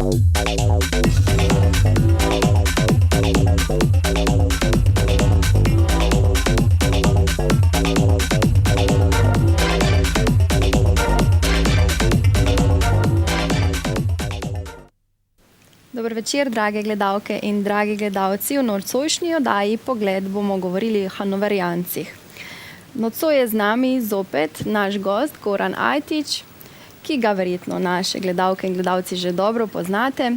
Dober večer, drage gledalke in dragi gledalci. V nocojšnji oddaji Pogled bomo govorili o Hanoverijancih. Nocoj je z nami zopet naš gost Goran Ajtič, ki ga verjetno naše gledalke in gledalci že dobro poznate.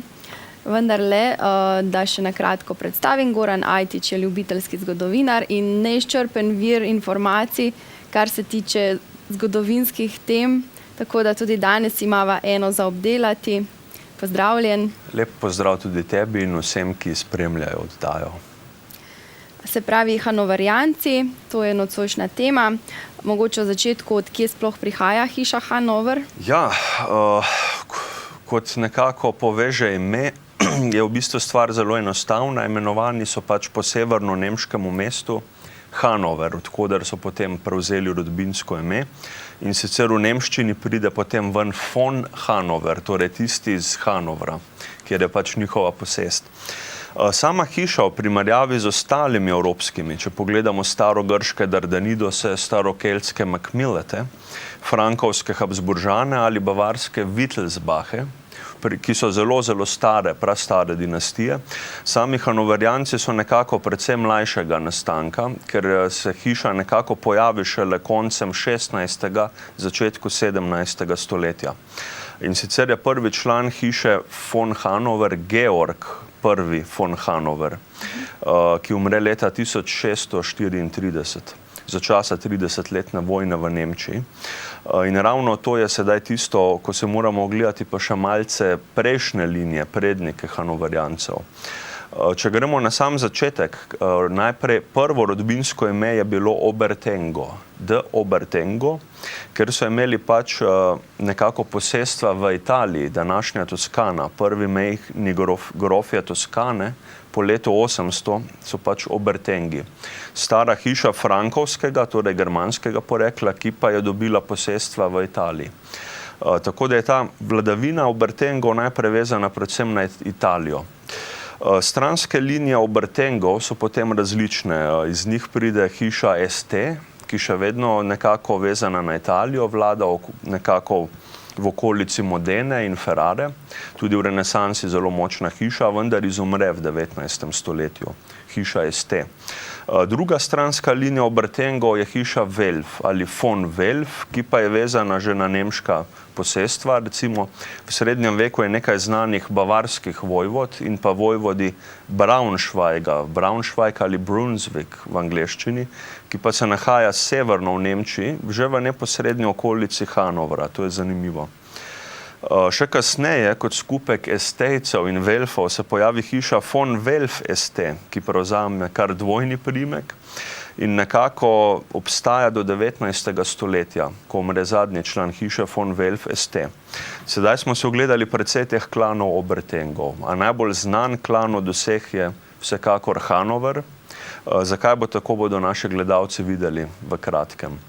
Vendarle, da še na kratko predstavim, Goran Ajtič je ljubiteljski zgodovinar in neizčrpen vir informacij, kar se tiče zgodovinskih tem, tako da tudi danes imava eno za obdelati. Pozdravljen. Lep pozdrav tudi tebi in vsem, ki spremljajo oddajo. Se pravi, Hanoverijanci, to je nocojšnja tema. Mogoče v začetku, od kje sploh prihaja hiša Hanover? Ja, kot nekako poveže ime, je v bistvu stvar zelo enostavna. Imenovani so pač po severno-nemškemu mestu Hanover, od koder so potem prevzeli rodbinsko ime. In sicer v nemščini pride potem ven von Hanover, torej tisti iz Hanovra, kjer je pač njihova posest. Sama hiša v primerjavi z ostalimi evropskimi, če pogledamo starogrške Dardanidose, starokeltske Macmillete, frankovske Habsburžane ali bavarske Wittelsbache, ki so zelo, zelo stare, prastare dinastije. Sami Hanoverijanci so nekako predvsem mlajšega nastanka, ker se hiša nekako pojavi šele koncem 16. začetku 17. stoletja. In sicer je prvi član hiše von Hanover Georg I von Hanover, ki umre leta 1634. Za časa 30-letne vojne v Nemčiji. In ravno to je sedaj tisto, ko se moramo ogledati pa še malce prejšnje linije, prednike Hanoverijancev. Če gremo na sam začetek, najprej prvo rodbinsko ime je bilo Obertengo. De Obertengo, ker so imeli pač nekako posestva v Italiji, današnja Toskana, prvi mejni grofje Toskane, po letu 800 so pač Obertengi. Stara hiša frankovskega, torej germanskega porekla, ki pa je dobila posestva v Italiji. Tako da je ta vladavina Obertengov najprej vezana predvsem na Italijo. Stranske linije Obertengov so potem različne. Iz njih pride hiša St, ki še vedno nekako vezana na Italijo, vlada nekako v okolici Modene in Ferrare, tudi v renesansi zelo močna hiša, vendar izumre v 19. stoletju, hiša St. Druga stranska linija Obertengov je hiša Welf ali von Welf, ki pa je vezana že na nemška posestva. Recimo v srednjem veku je nekaj znanih bavarskih vojvod in pa vojvodi Braunschweiga, Braunschweig ali Brunswick v angleščini, ki pa se nahaja severno v Nemčiji, že v neposrednji okolici Hanovra. To je zanimivo. Še kasneje, kot skupek Estejcev in Welfov, se pojavi hiša von Welf St, ki prevzame kar dvojni priimek in nekako obstaja do 19. stoletja, ko umre zadnji član hiše von Welf St. Sedaj smo se ogledali precej teh klanov Obertengov, a najbolj znan klan od vseh je vsekakor Hanover. Zakaj bo tako, bodo naši gledalci videli v kratkem.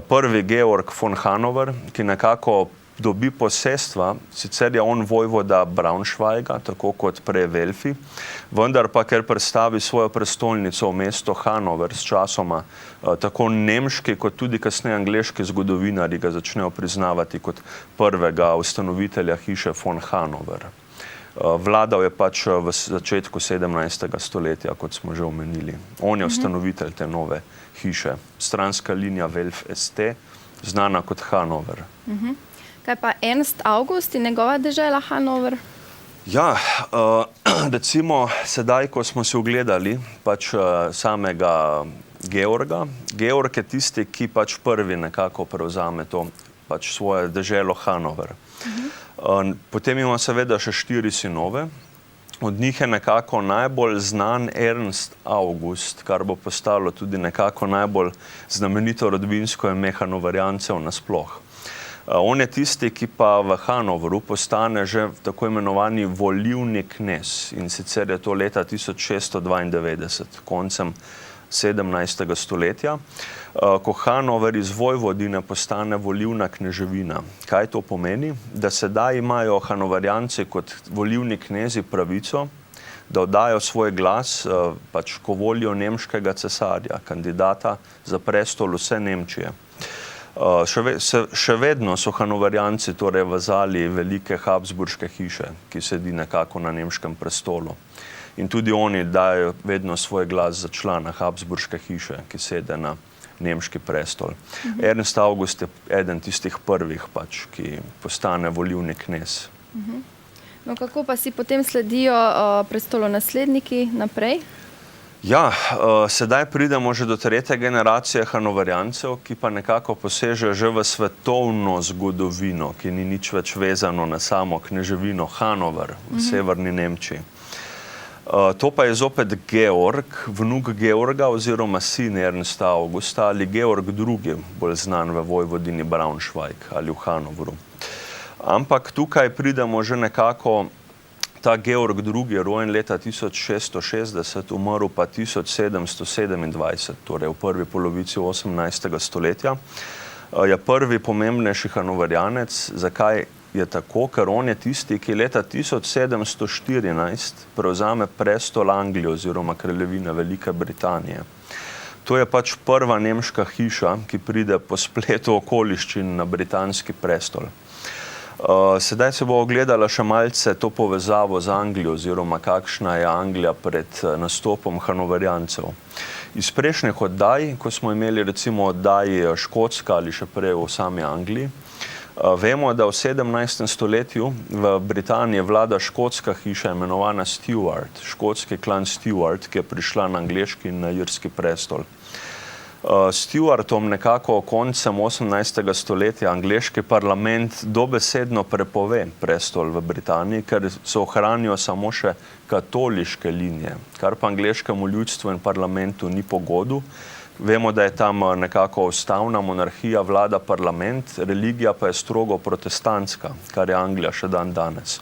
Prvi Georg von Hanover, ki nekako dobi posestva, sicer je on vojvoda Braunschweiga, tako kot prej Welfi, vendar pa, ker predstavi svojo prestolnico v mesto Hanover s časoma, tako nemški kot tudi kasneje angleški zgodovinarji ga začnejo priznavati kot prvega ustanovitelja hiše von Hanover. Vladal je pač v začetku 17. stoletja, kot smo že omenili. On je ustanovitelj te nove hiše. Stranska linija Welf St, znana kot Hanover. Kaj pa Ernst August in njegova dežela Hanover? Ja, recimo sedaj, ko smo si ogledali pač samega Georga. Georg je tisti, ki pač prvi nekako prevzame to pač svoje deželo Hanover. Potem ima seveda še 4 sinove. Od njih je nekako najbolj znan Ernst August, kar bo postalo tudi nekako najbolj znamenito rodbinsko ime Hanoverijancev nasploh. On je tisti, ki pa v Hanovru postane že tako imenovani volilni knez, in sicer je to leta 1692, koncem 17. stoletja, ko Hanover iz Vojvodine postane volilna kneževina. Kaj to pomeni? Da sedaj imajo Hanoverijanci kot volilni knezi pravico, da oddajo svoj glas pač ko volijo nemškega cesarja, kandidata za prestol vse Nemčije. Še vedno so Hanoverijanci torej vazali velike Habsburške hiše, ki sedi nekako na nemškem prestolu. In tudi oni dajo vedno svoj glas za člana Habsburške hiše, ki sede na nemški prestol. Ernst August je eden tistih prvih, pač, ki postane volilni knez. No, kako pa si potem sledijo prestolonasledniki naprej? Ja, sedaj pridemo že do tretje generacije Hanoverijancev, ki pa nekako posežejo že v svetovno zgodovino, ki ni nič več vezano na samo kneževino Hanover v severni Nemčiji. To pa je zopet Georg, vnuk Georga oziroma sin Ernsta Augusta ali Georg II, bolj znan v Vojvodini Braunschweig ali v Hanovru. Ampak tukaj pridemo že nekako, ta Georg II je rojen leta 1660, umrl pa 1727, torej v prvi polovici 18. stoletja. Je prvi pomembnejši Hanoverijanec. Zakaj je tako? Ker on je tisti, ki leta 1714 prevzame prestol Anglije oziroma kraljevine Velike Britanije. To je pač prva nemška hiša, ki pride po spletu okoliščin na britanski prestol. Sedaj se bo ogledala še malce to povezavo z Anglijo oziroma kakšna je Anglija pred nastopom Hanoverijancev. Iz prejšnjih oddaj, ko smo imeli recimo oddaji Škotska ali še prej v sami Angliji, vemo, da v 17. stoletju v Britaniji vlada škotska hiša imenovana Stuart, škotski klan Stuart, ki je prišla na angleški in na irski prestol. Stuartom nekako koncem 18. stoletja angleški parlament dobesedno prepove prestol v Britaniji, ker se ohranijo samo še katoliške linije, kar pa angleškemu ljudstvu in parlamentu ni po godu. Vemo, da je tam nekako ustavna monarhija, vlada parlament, religija pa je strogo protestantska, kar je Anglija še dan danes.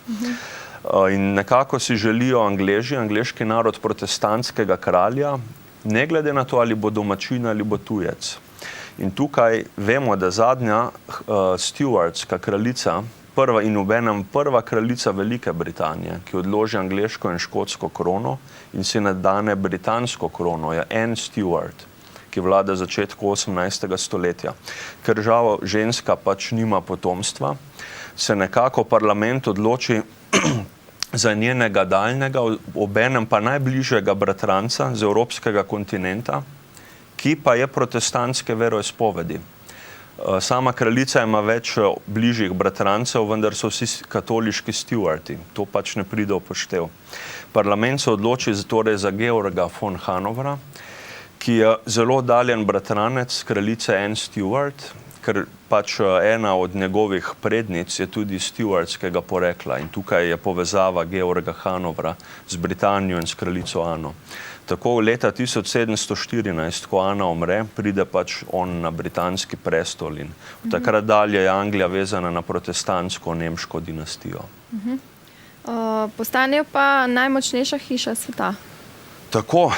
In nekako si želijo Angleži, angleški narod, protestantskega kralja, ne glede na to, ali bo domačin ali bo tujec. In tukaj vemo, da zadnja Stuartska kraljica, prva in obenem prva kraljica Velike Britanije, ki odloži angleško in škotsko krono in si nadane britansko krono, je Anne Stuart, ki vlada začetku 18. stoletja. Ker žal ženska pač nima potomstva, se nekako parlament odloči za njenega daljnega, obenem pa najbližjega bratranca z evropskega kontinenta, ki pa je protestantske veroizpovedi. Sama kraljica ima več bližjih bratrancev, vendar so vsi katoliški Stuarti. To pač ne pride v poštev. Parlament se odloči torej za Georga von Hanovera, ki je zelo oddaljen bratranec kraljice Anne Stuart, ker pač ena od njegovih prednic je tudi Stuartskega porekla in tukaj je povezava Georga Hanovera z Britanijo in s kraljico Ano. Tako leta 1714, ko Ana umre, pride pač on na britanski prestol in od takrat dalje je Anglija vezana na protestantsko nemško dinastijo. Postanejo pa najmočnejša hiša sveta. Tako,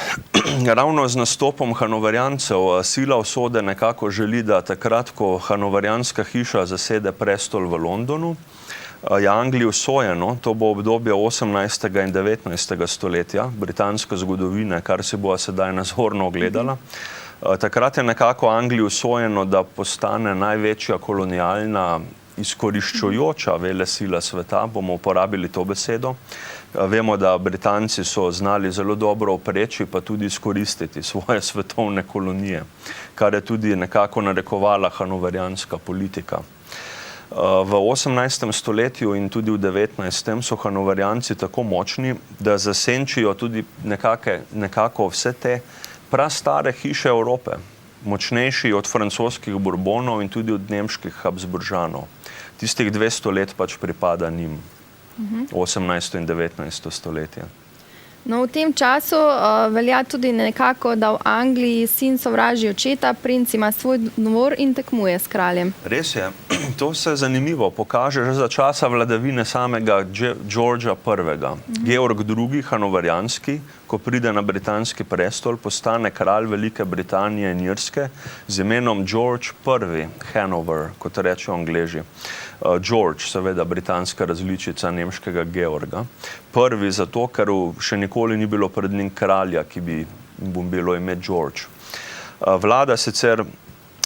ravno z nastopom Hanoverijancev sila usode nekako želi, da takrat, ko Hanoverijanska hiša zasede prestol v Londonu, je Angliji usojeno, to bo obdobje 18. in 19. stoletja, britanske zgodovine, kar si bova sedaj nazorno ogledala. Takrat je nekako Angliji usojeno, da postane največja kolonialna izkoriščujoča velesila sveta, bomo uporabili to besedo. Vemo, da Britanci so znali zelo dobro opreči, pa tudi izkoristiti svoje svetovne kolonije, kar je tudi nekako narekovala hanoverijanska politika. V 18. stoletju in tudi v 19. so Hanoverijanci tako močni, da zasenčijo tudi nekako vse te prastare hiše Evrope, močnejši od francoskih Bourbonov in tudi od nemških Habsburžanov. Tistih 200 let pač pripada njim, 18. in 19. stoletje. No, v tem času velja tudi nekako, da v Angliji sin sovraži očeta, princ ima svoj dvor in tekmuje s kraljem. Res je. To se zanimivo pokaže že za časa vladavine samega Georgea I. Georg II. Hanoverijanski ko pride na britanski prestol, postane kralj Velike Britanije in Irske z imenom George I. Hanover, kot rečejo Angleži. George, seveda britanska različica nemškega Georga. Prvi zato, ker še nikoli ni bilo pred njim kralja, ki bi mu bilo ime George. Vlada sicer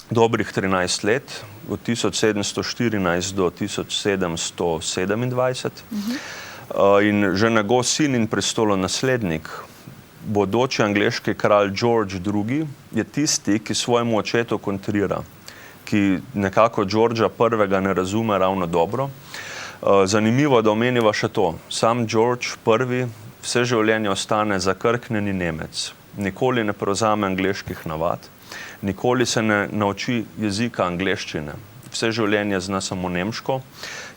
dobrih 13 let, od 1714 do 1727. In že njegov sin in prestolonaslednik, bodoči angleški kralj George II. Je tisti, ki svojemu očetu kontrira, ki nekako Georgea I. ne razume ravno dobro. Zanimivo, da omeniva še to. Sam George I. vse življenje ostane zakrknjeni Nemec. Nikoli ne prevzame angleških navad, nikoli se ne nauči jezika angleščine. Vse življenje zna samo nemško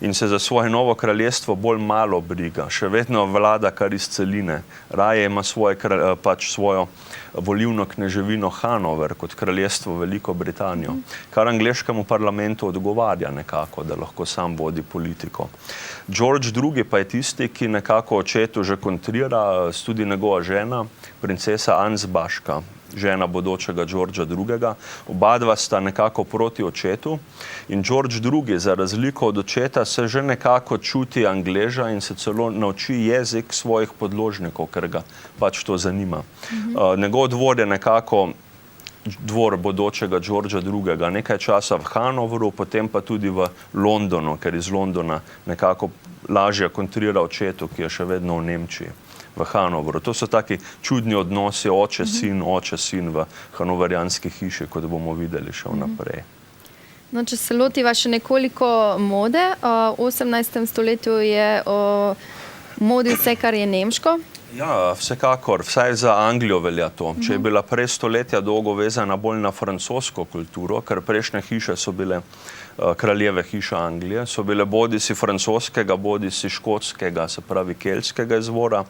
in se za svoje novo kraljestvo bolj malo briga. Še vedno vlada kar iz celine. Raje ima svojo volilno kneževino Hanover kot kraljestvo Veliko Britanijo, kar angleškemu parlamentu odgovarja nekako, da lahko sam vodi politiko. George II. Pa je tisti, ki nekako očetu že kontrira, tudi njegova žena, princesa Ansbashka, žena bodočega Georgea II. Oba dva sta nekako proti očetu in George II. Za razliko od očeta se že nekako čuti Angleža in se celo nauči jezik svojih podložnikov, ker ga pač to zanima. Njegov dvor je nekako dvor bodočega Georgea II. Nekaj časa v Hanoveru, potem pa tudi v Londonu, ker iz Londona nekako lažje kontrira očetu, ki je še vedno v Nemčiji. V Hanoveru. To so taki čudni odnosi oče-sin v hanoverijanski hiši, kot bomo videli še vnaprej. No, če se lotiva še nekoliko mode, v 18. stoletju je modi vse, kar je nemško. Ja, vsekakor, vsaj za Anglijo velja to. Če je bila prej stoletja dolgo vezana bolj na francosko kulturo, ker prejšnje hiše so bile kraljeve hiše Anglije, so bile bodisi francoskega, bodisi škotskega, se pravi keltskega izvora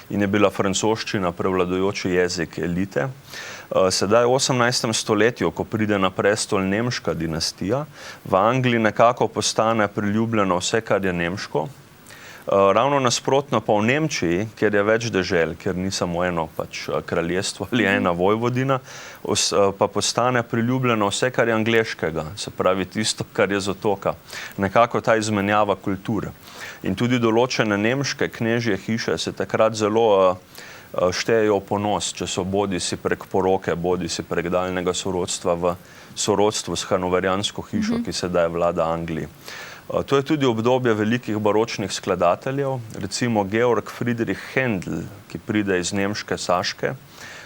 in je bila francoščina prevladujoči jezik elite. Sedaj v 18. stoletju, ko pride na prestol nemška dinastija, v Angliji nekako postane priljubljeno vse, kar je nemško. Ravno nasprotno pa v Nemčiji, kjer je več dežel, ker ni samo eno kraljestvo ali ena vojvodina, pa postane priljubljeno vse, kar je angleškega, se pravi tisto, kar je z otoka. Nekako ta izmenjava kultur. In tudi določene nemške knežje hiše se takrat zelo štejejo v ponos, če so bodisi prek poroke, bodisi prek daljnega sorodstva v sorodstvu s hanoverijansko hišo, ki sedaj vlada Angliji. To je tudi obdobje velikih baročnih skladateljev, recimo Georg Friedrich Händel, ki pride iz nemške Saške,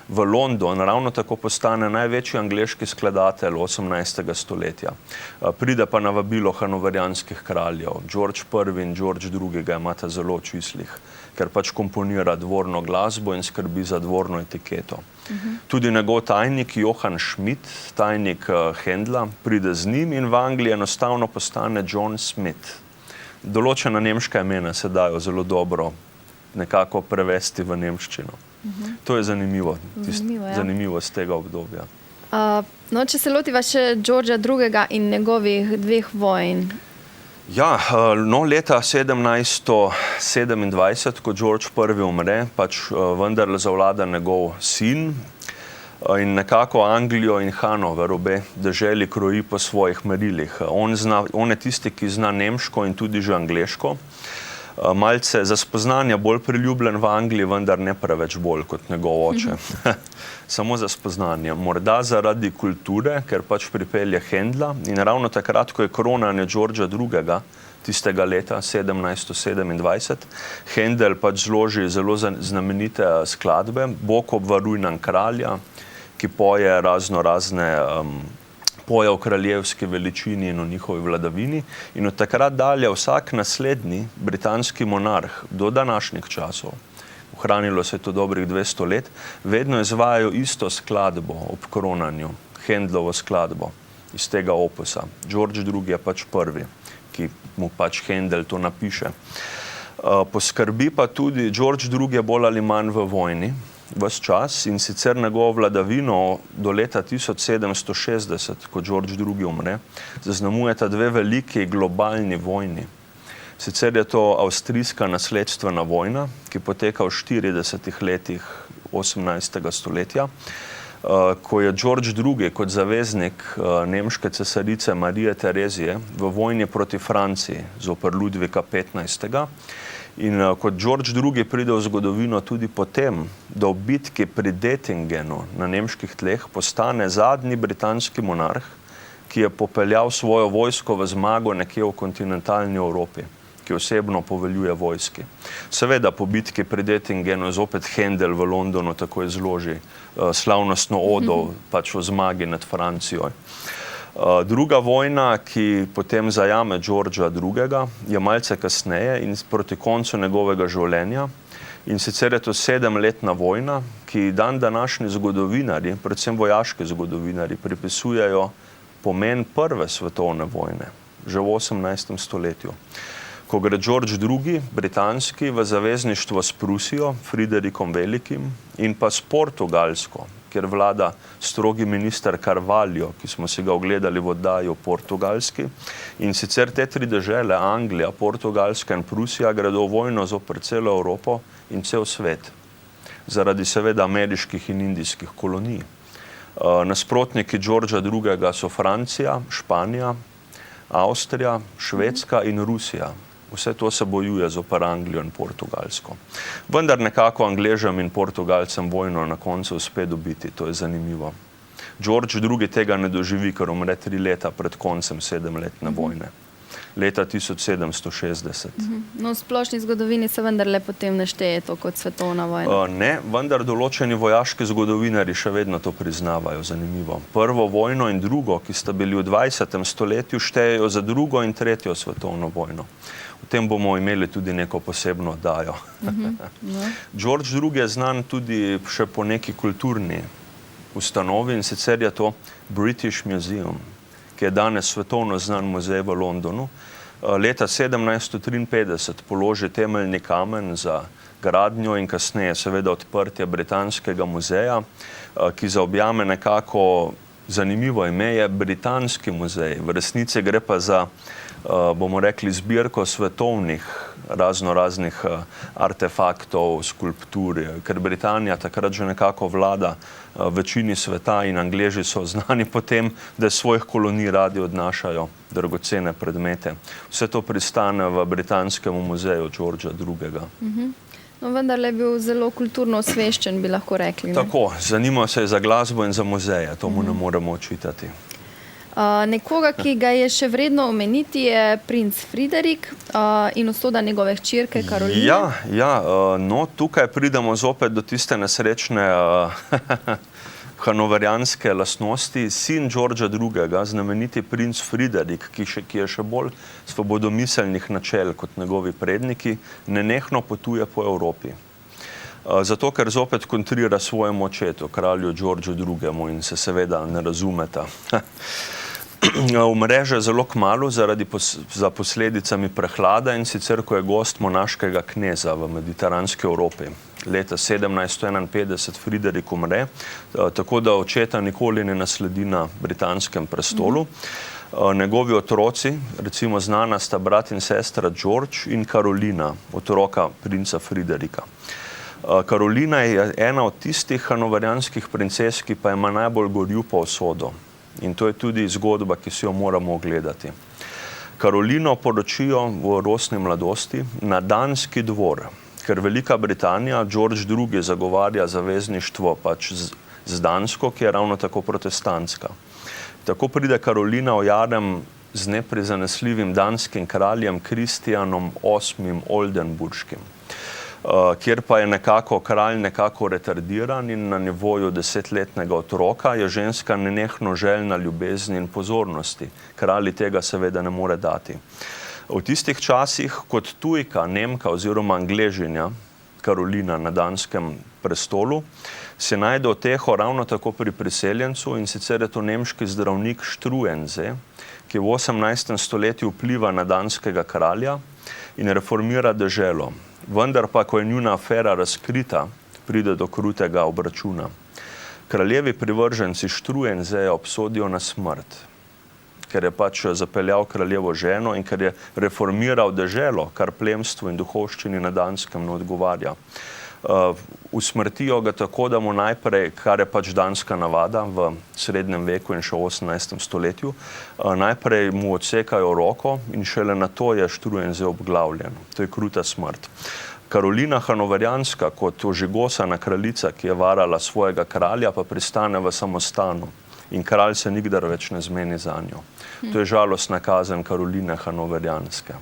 v London ravno tako postane največji angleški skladatelj 18. stoletja. Pride pa na vabilo hanoverijanskih kraljev. George I. in George II. Ga imata zelo v čislih, ker pač komponira dvorno glasbo in skrbi za dvorno etiketo. Tudi njegov tajnik Johann Schmidt, tajnik Händla, pride z njim in v Angliji enostavno postane John Smith. Določena nemška imena se dajo zelo dobro nekako prevesti v nemščino. To je zanimivo, zanimivost tega obdobja. No, če se lotiva še Georgea II. In njegovih dveh vojn. Ja, no, leta 1727, ko George I. umre, pač vendarle zavlada njegov sin in nekako Anglijo in Hanover, obe deželi kroji po svojih merilih. On je tisti, ki zna nemško in tudi že angleško. Malce za spoznanja bolj priljubljen v Angliji, vendar ne preveč bolj kot njegov oče. Samo za spoznanje. Morda zaradi kulture, ker pač pripelje Händla in ravno takrat, ko je kronanje Georgea II. Tistega leta, 1727, Händel pač zloži zelo znamenite skladbe, Bog obvaruj nam kralja, ki poje razne poje o kraljevski veličini in o njihovi vladavini. In od takrat dalje vsak naslednji britanski monarh do današnjih časov, ohranilo se je to dobrih 200 let, vedno izvajajo isto skladbo ob kronanju, Händlovo skladbo iz tega opusa. George II. Je pač prvi, ki mu pač Händel to napiše. Poskrbi pa tudi, George II. Je bolj ali manj v vojni, ves čas, in sicer njegovo vladavino do leta 1760, ko George II. Umre, zaznamujeta dve veliki globalni vojni. Sicer je to avstrijska nasledstvena vojna, ki poteka v 40 letih 18. stoletja, ko je George II. Kot zaveznik nemške cesarice Marije Terezije v vojni proti Franciji zoper Ludvika XV. In kot George II. Pride v zgodovino tudi potem, da v bitki pri Dettingen na nemških tleh postane zadnji britanski monarh, ki je popeljal svojo vojsko v zmago nekje v kontinentalni Evropi, ki osebno poveljuje vojski. Seveda po bitki pri Dettingenu zopet Händel v Londonu takoj izloži slavnostno odo pač o zmagi nad Francijo. Druga vojna, ki potem zajame Georgea II., je malce kasneje in proti koncu njegovega življenja. In sicer je to 7-letna vojna, ki dan današnji zgodovinarji, predvsem vojaški zgodovinarji, pripisujejo pomen prve svetovne vojne, že v 18. stoletju. Ko gre George II., britanski, v zavezništvo s Prusijo, Friderikom Velikim in pa s Portugalsko, kjer vlada strogi minister Carvalho, ki smo si ga ogledali v oddaji o Portugalski. In sicer te tri dežele, Anglija, Portugalska in Prusija, gredo v vojno zoper celo Evropo in cel svet, zaradi seveda ameriških in indijskih kolonij. Nasprotniki Georgea II. So Francija, Španija, Avstrija, Švedska in Rusija. Vse to se bojuje zoper Anglijo in Portugalsko. Vendar nekako Angležem in Portugalcem vojno na koncu uspe dobiti, to je zanimivo. George II. Tega ne doživi, ker umre 3 leta pred koncem 7-letne vojne. Leta 1760. No, v splošni zgodovini se vendarle potem ne šteje to kot svetovna vojna. Ne, vendar določeni vojaški zgodovinarji še vedno to priznavajo, zanimivo. Prvo vojno in drugo, ki sta bili v 20. stoletju, štejejo za drugo in tretjo svetovno vojno. O tem bomo imeli tudi neko posebno oddajo. George II. Je znan tudi še po neki kulturni ustanovi, in sicer je to British Museum, ki je danes svetovno znan muzej v Londonu. Leta 1753 položi temeljni kamen za gradnjo in kasneje seveda odprtje Britanskega muzeja, ki zaobjame nekako zanimivo ime, je Britanski muzej. V resnici gre pa za, bomo rekli, zbirko svetovnih raznoraznih artefaktov, skulptur, ker Britanija takrat že nekako vlada večini sveta in Angleži so znani po tem, da iz svojih kolonij radi odnašajo dragocene predmete. Vse to pristane v Britanskem muzeju Georgea II. No, vendarle je bil zelo kulturno osveščen, bi lahko rekli. Tako, zanimal se je za glasbo in za muzeje, to mu ne moremo očitati. Nekoga, ki ga je še vredno omeniti, je princ Friderik in usoda njegove hčerke Karoline. No, tukaj pridemo zopet do tiste nesrečne hanoverijanske lastnosti. Sin Georgea II., znameniti princ Friderik, ki je še bolj svobodomiselnih načel kot njegovi predniki, nenehno potuje po Evropi. Zato, ker zopet kontrira svojemu očetu, kralju Georgeu II. In se seveda ne razumeta. Umre že zelo kmalu za posledicami prehlada, in sicer, ko je gost monaškega kneza v mediteranski Evropi. Leta 1751 Friderik umre, tako da očeta nikoli ne nasledi na britanskem prestolu. Njegovi otroci, recimo znana sta brat in sestra George in Karolina, otroka princa Friderika. Karolina je ena od tistih hanoverijanskih princes, ki pa ima najbolj gorljupo usodo. In to je tudi zgodba, ki si jo moramo ogledati. Karolino poročijo v rosni mladosti na danski dvor, ker Velika Britanija, George II. Zagovarja zavezništvo pač z Dansko, ki je ravno tako protestantska. Tako pride Karolina v jarem z neprizanesljivim danskim kraljem Kristijanom VIII. Oldenburškim, kjer pa je kralj nekako retardiran in na nivoju 10-letnega otroka je ženska nenehno željna ljubezni in pozornosti. Kralj tega seveda ne more dati. V tistih časih kot tujka, Nemka oziroma Angležinja, Karolina na danskem prestolu, se najde uteho ravno tako pri priseljencu, in sicer je to nemški zdravnik Struensee, ki v 18. stoletju vpliva na danskega kralja in reformira deželo. Vendar pa, ko je njuna afera razkrita, pride do krutega obračuna. Kraljevi privrženci Struenseeja obsodijo na smrt, ker je pač zapeljal kraljevo ženo in ker je reformiral deželo, kar plemstvu in duhovščini na Danskem ne odgovarja. Usmrtijo ga tako, da mu najprej, kar je pač danska navada v srednjem veku in še v 18. stoletju, najprej mu odsekajo roko in šele na to je Struensee obglavljen. To je kruta smrt. Karolina Hanoverijanska kot ožigosana kraljica, ki je varala svojega kralja, pa pristane v samostanu in kralj se nikdar več ne zmeni za njo. To je žalostna kazen Karoline Hanoverijanske.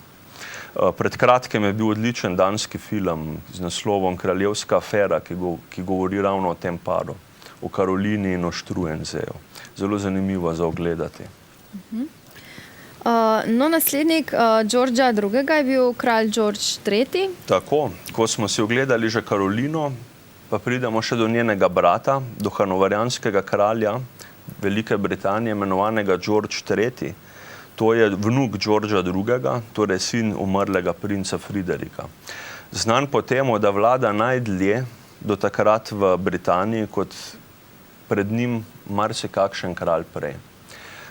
Pred kratkim je bil odličen danski film z naslovom Kraljevska afera, ki govori ravno o tem paru, o Karolini in o Struenseeju. Zelo zanimivo za ogledati. No, naslednik Georgea II. Je bil kralj George III. Tako, ko smo si ogledali že Karolino, pa pridemo še do njenega brata, do hanoverijanskega kralja Velike Britanije, imenovanega George III. To je vnuk Georgea II., torej sin umrlega princa Friderika. Znan po temu, da vlada najdlje do takrat v Britaniji, kot pred njim marsikakšen kralj prej.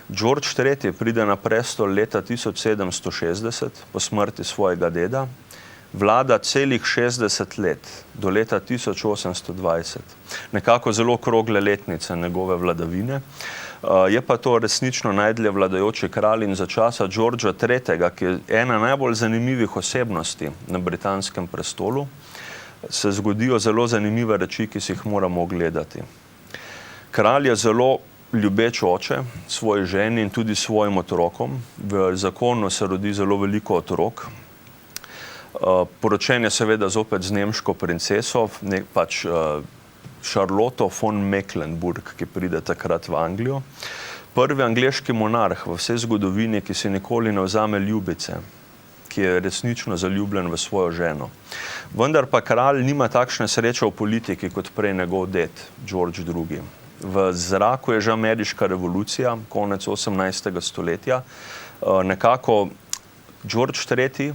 George III. Pride na prestol leta 1760 po smrti svojega deda, vlada celih 60 let, do leta 1820. Nekako zelo okrogle letnice njegove vladavine. Je pa to resnično najdlje vladajoči kralj in za časa Georgea III., ki je ena najbolj zanimivih osebnosti na britanskem prestolu, se zgodijo zelo zanimive reči, ki si jih moramo ogledati. Kralj je zelo ljubeč oče svoji ženi in tudi svojim otrokom. V zakonu se rodi zelo veliko otrok. Poročen je seveda zopet z nemško princeso, pač Charlotte von Mecklenburg, ki pride takrat v Anglijo. Prvi angleški monarh v vsej zgodovini, ki si nikoli ne vzame ljubice, ki je resnično zaljubljen v svojo ženo. Vendar pa kralj nima takšne sreče v politiki kot prej njegov ded, George II. V zraku je že ameriška revolucija, konec 18. stoletja. Nekako George III.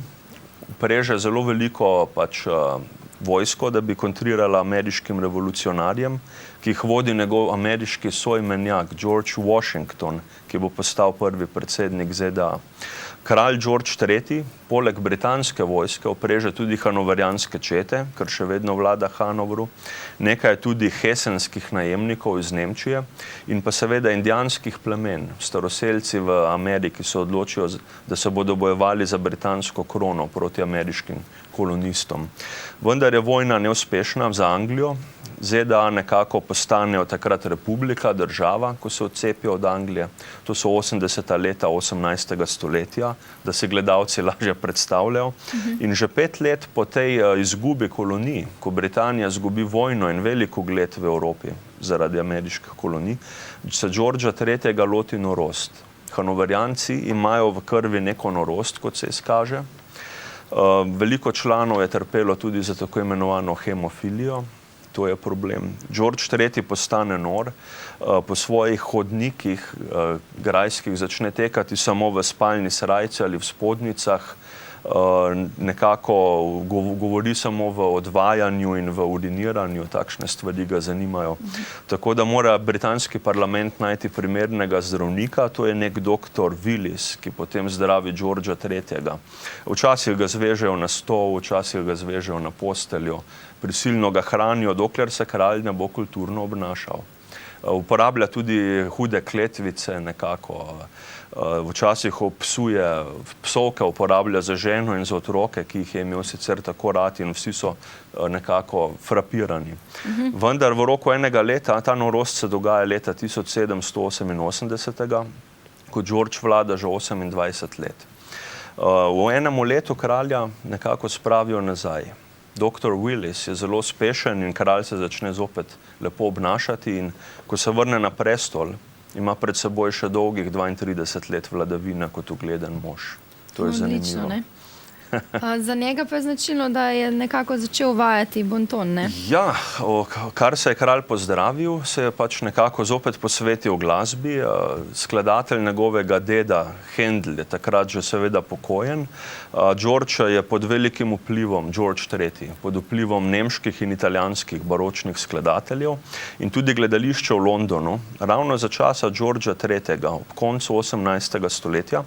Preže zelo veliko vojsko, da bi kontrirala ameriškim revolucionarjem, ki jih vodi njegov ameriški soimenjak George Washington, ki bo postal prvi predsednik ZDA. Kralj George III. Poleg britanske vojske opreže tudi hanoverijanske čete, ker še vedno vlada Hanovru, nekaj tudi hesenskih najemnikov iz Nemčije in pa seveda indijanskih plemen. Staroselci v Ameriki se odločijo, da se bodo bojevali za britansko krono proti ameriškim kolonistom. Vendar je vojna neuspešna za Anglijo. ZDA nekako postanejo takrat republika, država, ko se odcepijo od Anglije. To so 80. leta 18. stoletja, da si gledalci lažje predstavljajo. In že 5 let po tej izgubi kolonij, ko Britanija izgubi vojno in velik ugled v Evropi zaradi ameriških kolonij, se Georgea III. Loti norost. Hanoverijanci imajo v krvi neko norost, kot se izkaže. Veliko članov je trpelo tudi za tako imenovano hemofilijo. To je problem. George III. Postane nor, po svojih hodnikih grajskih začne tekati samo v spalni srajci ali v spodnjicah, nekako govori samo v odvajanju in v uriniranju, takšne stvari ga zanimajo. Tako da mora britanski parlament najti primernega zdravnika, to je nek doktor Willis, ki potem zdravi Georgea III. Včasih ga zvežejo na stol, včasih ga zvežejo na posteljo, prisilno ga hranijo, dokler se kralj ne bo kulturno obnašal. Uporablja tudi hude kletvice nekako, včasih obsuje, psovke uporablja za ženo in za otroke, ki jih je imel sicer tako rad in vsi so nekako frapirani. Vendar v roku enega leta, ta norost se dogaja leta 1788, ko George vlada že 28 let. V enem letu kralja nekako spravijo nazaj. Dr. Willis je zelo uspešen in kralj se začne zopet lepo obnašati in ko se vrne na prestol, ima pred seboj še dolgih 32 let vladavine kot ugleden mož. To je zanimivo. Ne? Za njega pa je značilno, da je nekako začel vajati bonton, ne? Ja, kar se je kralj pozdravil, se je pač nekako zopet posvetil glasbi. Skladatelj njegovega deda Händel je takrat že seveda pokojen. George je pod velikim vplivom, George III., pod vplivom nemških in italijanskih baročnih skladateljev in tudi gledališče v Londonu, ravno za časa Georgea III. Ob koncu 18. stoletja,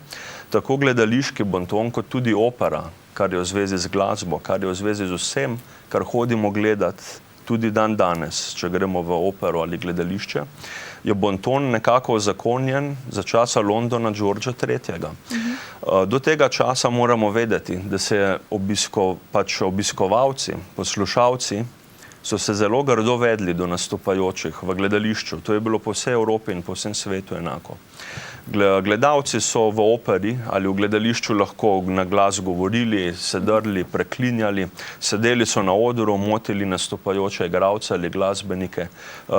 tako gledališki bonton kot tudi opera kar je v zvezi z glasbo, kar je v zvezi z vsem, kar hodimo gledati tudi dan danes, če gremo v opero ali gledališče, je bonton nekako ozakonjen za časa Londona Georgea III. Do tega časa moramo vedeti, da se obiskovalci, poslušalci so se zelo grdo vedli do nastopajočih v gledališču. To je bilo po vsej Evropi in po vsem svetu enako. Gledalci so v operi ali v gledališču lahko na glas govorili, se drli, preklinjali, sedeli so na odru, motili nastopajoče igralce ali glasbenike.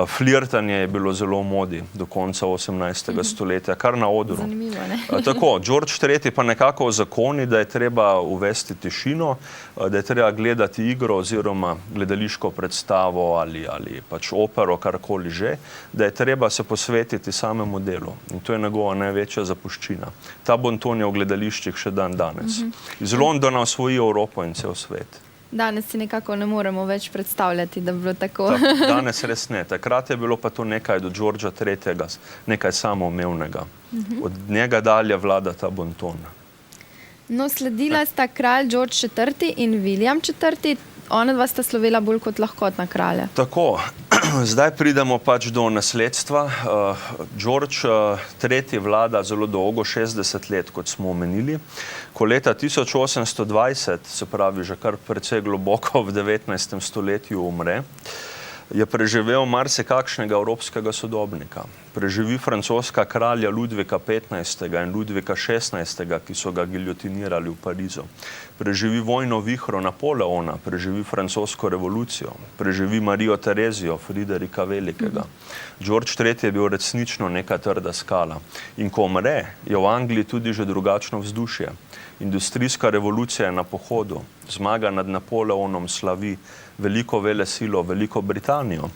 Flirtanje je bilo zelo v modi do konca 18. stoletja, kar na odru. Zanimivo, ne? Tako, George III. Pa nekako zakoni, da je treba uvesti tišino, da je treba gledati igro oziroma gledališko predstavo ali pač opero, karkoli že, da je treba se posvetiti samemu delu. In to je njegova največja zapuščina. Ta bonton je v gledališčih še dan danes. Iz Londona osvoji Evropo in cel svet. Danes si nekako ne moremo več predstavljati, da bi bilo tako. Danes res ne. Takrat je bilo pa to nekaj do Georgea III. Nekaj samoumevnega. Od njega dalje vlada ta bonton. No, sledila sta kralj George IV. In William IV. Ona dva sta slovela bolj kot lahkotna kralja. Tako, zdaj pridemo pač do nasledstva. George III. Vlada zelo dolgo, 60 let, kot smo omenili. Ko leta 1820, se pravi že kar precej globoko v 19. stoletju umre, je preživel marsikakšnega evropskega sodobnika. Preživi francoska kralja Ludvika XV. In Ludvika XVI., ki so ga giljotinirali v Parizu. Preživi vojno vihro Napoleona, preživi francosko revolucijo, preživi Marijo Terezijo, Friderika Velikega. George III. Je bil resnično neka trda skala. In ko umre, je v Angliji tudi že drugačno vzdušje. Industrijska revolucija je na pohodu, zmaga nad Napoleonom slavi veliko velesilo, Veliko Britanijo.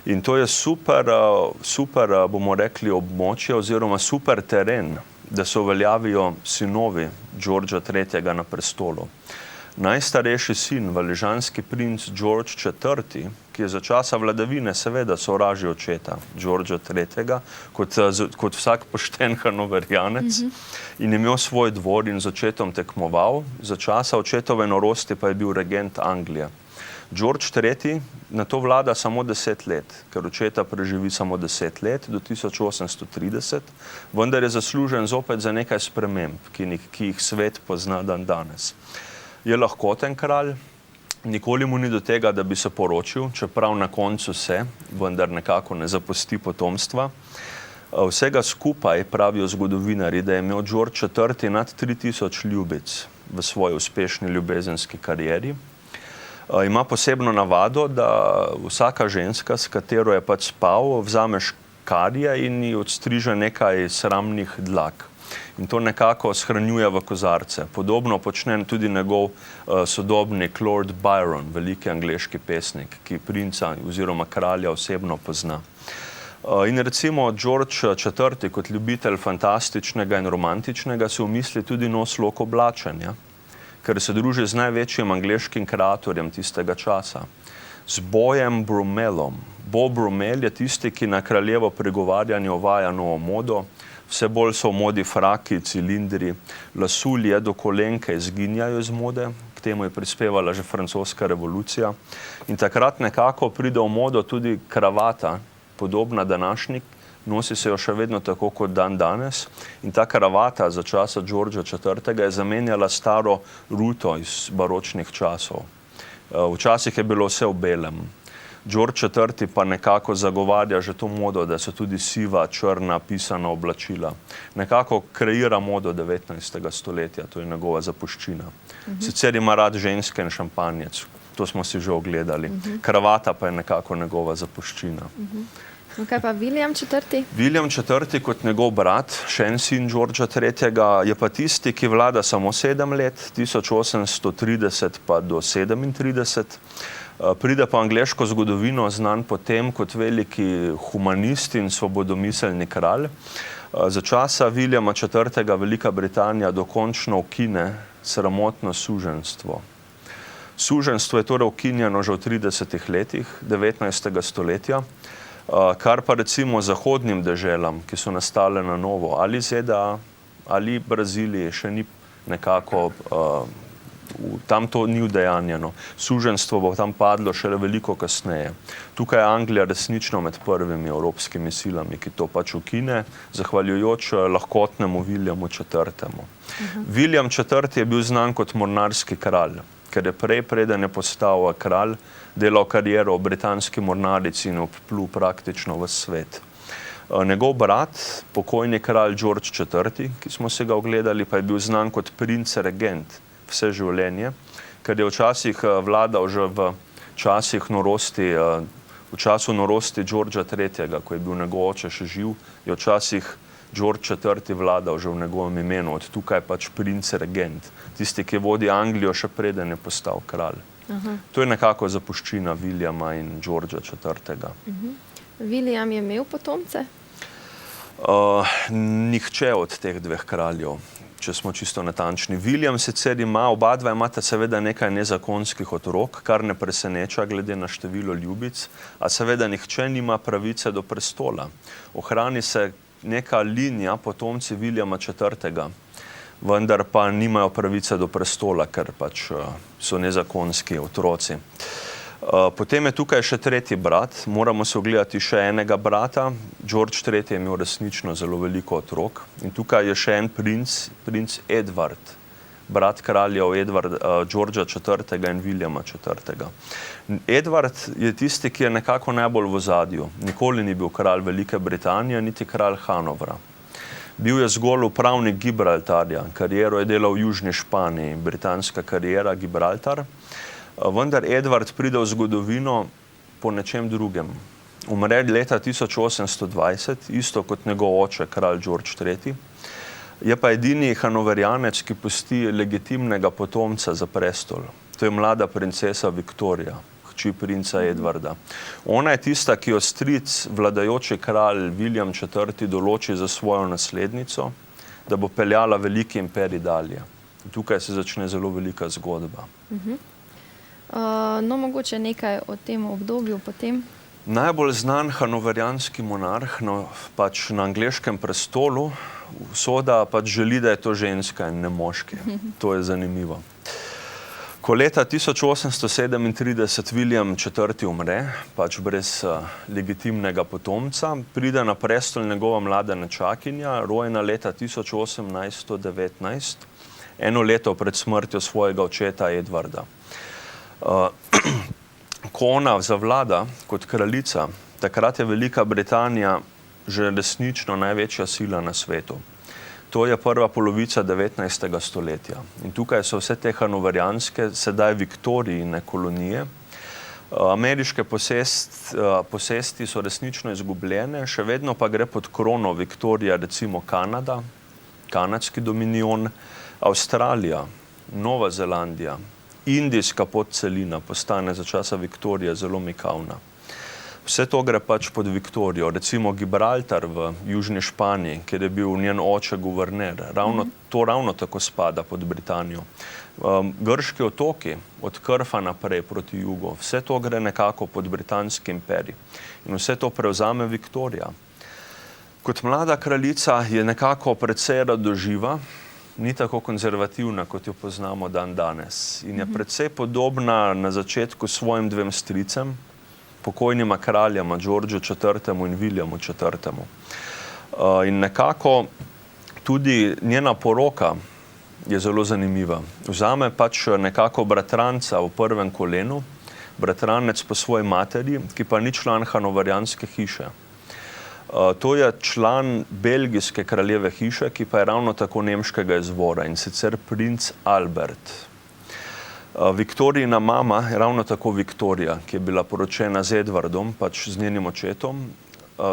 In to je super, bomo rekli, območje oziroma super teren, da se uveljavijo sinovi Georgea III. Na prestolu. Najstarejši sin, valižanski princ George IV., ki je za časa vladavine seveda sovraži očeta Georgea III., kot vsak pošten hanoverjanec, in imel svoj dvor in z očetom tekmoval, za časa očetove norosti pa je bil regent Anglije. George III. Na to vlada samo 10 let, ker očeta preživi samo 10 let, do 1830, vendar je zaslužen zopet za nekaj sprememb, ki jih svet pozna dan danes. Je lahkoten kralj, nikoli mu ni do tega, da bi se poročil, čeprav na koncu se, vendar nekako ne zapusti potomstva. Vsega skupaj pravijo zgodovinarji, da je imel George IV. Nad 3000 ljubic v svoji uspešni ljubezenski karieri. Ima posebno navado, da vsaka ženska, s katero je pač spal, vzame škarje in ji odstriže nekaj sramnih dlak. In to nekako shranjuje v kozarce. Podobno počne tudi njegov sodobnik Lord Byron, veliki angleški pesnik, ki princa oziroma kralja osebno pozna. In recimo George IV. Kot ljubitelj fantastičnega in romantičnega se v misli tudi nos lok oblačenja, ker se druži z največjim angleškim kreatorjem tistega časa, z Bojem Brummellom. Bo Brummell je tisti, ki na kraljevo pregovarjanje uvaja novo modo, vse bolj so v modi fraki, cilindri, lasulje do kolenke izginjajo iz mode, k temu je prispevala že francoska revolucija. In takrat nekako pride v modo tudi kravata, podobna današnji, nosi se jo še vedno tako kot dan danes. In ta kravata za časa Georgea IV. Je zamenjala staro ruto iz baročnih časov. Včasih je bilo vse v belem. George IV. Pa nekako zagovarja že to modo, da so tudi siva, črna, pisana oblačila. Nekako kreira modo 19. stoletja, to je njegova zapuščina. Sicer ima rad ženske in šampanjec, to smo si že ogledali. Kravata pa je nekako njegova zapuščina. No, kaj pa William IV.? William IV. Kot njegov brat, še en sin Georgea III., je pa tisti, ki vlada samo 7 let, 1830 pa do 37. Pride pa angleško zgodovino znan potem kot veliki humanist in svobodomiselni kralj. Za časa Williama IV. Velika Britanija dokončno ukine sramotno suženjstvo. Suženjstvo je torej ukinjeno že v 30 letih 19. stoletja, kar pa recimo zahodnim deželam, ki so nastale na novo, ali ZDA, ali Braziliji, še ni nekako Tam to ni udejanjeno. Suženjstvo bo tam padlo šele veliko kasneje. Tukaj je Anglija resnično med prvimi evropskimi silami, ki to pač ukine, zahvaljujoč lahkotnemu Williamu IV. William IV. Je bil znan kot mornarski kralj, ker je preden je postal kralj, delal kariero v britanski mornarici in obplul praktično ves svet. Njegov brat, pokojni kralj George IV., ki smo se ga ogledali, pa je bil znan kot princ regent vse življenje, ker je včasih vladal že v časih norosti, v času norosti Georgea III., ko je bil njegov oče še živ, je včasih George IV. Vladal že v njegovem imenu, od tukaj pač princ regent, tisti, ki vodi Anglijo še preden je postal kralj. To je nekako zapuščina Williama in Georgea IV. William je imel potomce? Nihče od teh dveh kraljev, če smo čisto natančni. William sicer oba dva imata seveda nekaj nezakonskih otrok, kar ne preseneča glede na število ljubic, a seveda nihče nima pravice do prestola. Ohrani se neka linija potomci Williama IV., vendar pa nimajo pravice do prestola, ker pač so nezakonski otroci. Potem je tukaj še tretji brat, moramo se ogledati še enega brata. George III. Je imel resnično zelo veliko otrok in tukaj je še en princ Edward, brat kraljev Georgea IV. In Williama IV. Edward je tisti, ki je nekako najbolj v ozadju. Nikoli ni bil kralj Velike Britanije, niti kralj Hanovra. Bil je zgolj upravnik Gibraltarja, kariero je delal v Južni Španiji, britanska kariera Gibraltar. Vendar Edward pride v zgodovino po nečem drugem. Umre leta 1820, isto kot njegov oče, kralj George III. Je pa edini Hanoverijanec, ki pusti legitimnega potomca za prestol. To je mlada princesa Viktorija, hči princa Edwarda. Ona je tista, ki jo stric, vladajoči kralj William IV. Določi za svojo naslednico, da bo peljala veliki imperij dalje. Tukaj se začne zelo velika zgodba. No, mogoče nekaj o tem obdobju potem. Najbolj znan hanoverijanski monarh pač na angleškem prestolu, usoda pač želi, da je to ženska in ne moški. To je zanimivo. Ko leta 1837 William IV. Umre, pač brez legitimnega potomca, pride na prestol njegova mlada nečakinja, rojena leta 1819, eno leto pred smrtjo svojega očeta Edwarda. Ko ona zavlada kot kraljica, takrat je Velika Britanija že resnično največja sila na svetu. To je prva polovica 19. stoletja. In tukaj so vse te hanoverijanske, sedaj Viktorijine kolonije. Ameriške posesti so resnično izgubljene, še vedno pa gre pod krono Viktorija recimo Kanada, kanadski dominion, Avstralija, Nova Zelandija, Indijska podcelina postane za časa Viktorije zelo mikavna. Vse to gre pač pod Viktorijo. Recimo Gibraltar v Južni Španiji, kjer je bil njen oče guverner. To ravno tako spada pod Britanijo. Grški otoki, od Krfa naprej proti jugu, vse to gre nekako pod britanski imperij. In vse to prevzame Viktorija. Kot mlada kraljica je nekako precej radoživa, ni tako konzervativna, kot jo poznamo dan danes. In je precej podobna na začetku svojim dvem stricem, pokojnima kraljama, Georgeu IV. In Williamu IV. In nekako tudi njena poroka je zelo zanimiva. Vzame pač nekako bratranca v prvem kolenu, bratranec po svoji materi, ki pa ni član hanoverijanske hiše. To je član belgijske kraljeve hiše, ki pa je ravno tako nemškega izvora, in sicer princ Albert. Viktorijina mama je ravno tako Viktorija, ki je bila poročena z Edwardom, pač z njenim očetom.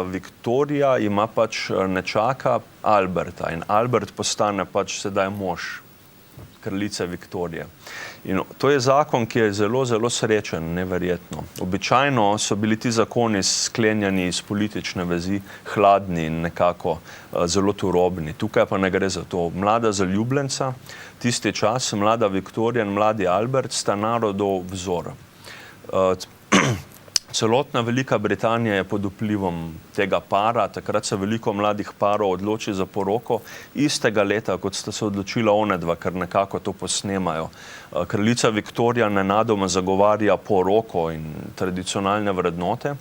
Viktorija ima pač nečaka Alberta in Albert postane pač sedaj mož kraljice Viktorije. In to je zakon, ki je zelo, zelo srečen, neverjetno. Običajno so bili ti zakoni sklenjeni iz politične vezi, hladni in nekako zelo turobni. Tukaj pa ne gre za to. Mlada zaljubljenca, tisti čas, mlada Viktorija in mladi Albert sta narodov vzor. Celotna Velika Britanija je pod vplivom tega para, takrat se veliko mladih parov odloči za poroko, istega leta, kot sta se odločila onedva, ker nekako to posnemajo. Kraljica Viktorija nenadoma zagovarja poroko in tradicionalne vrednote,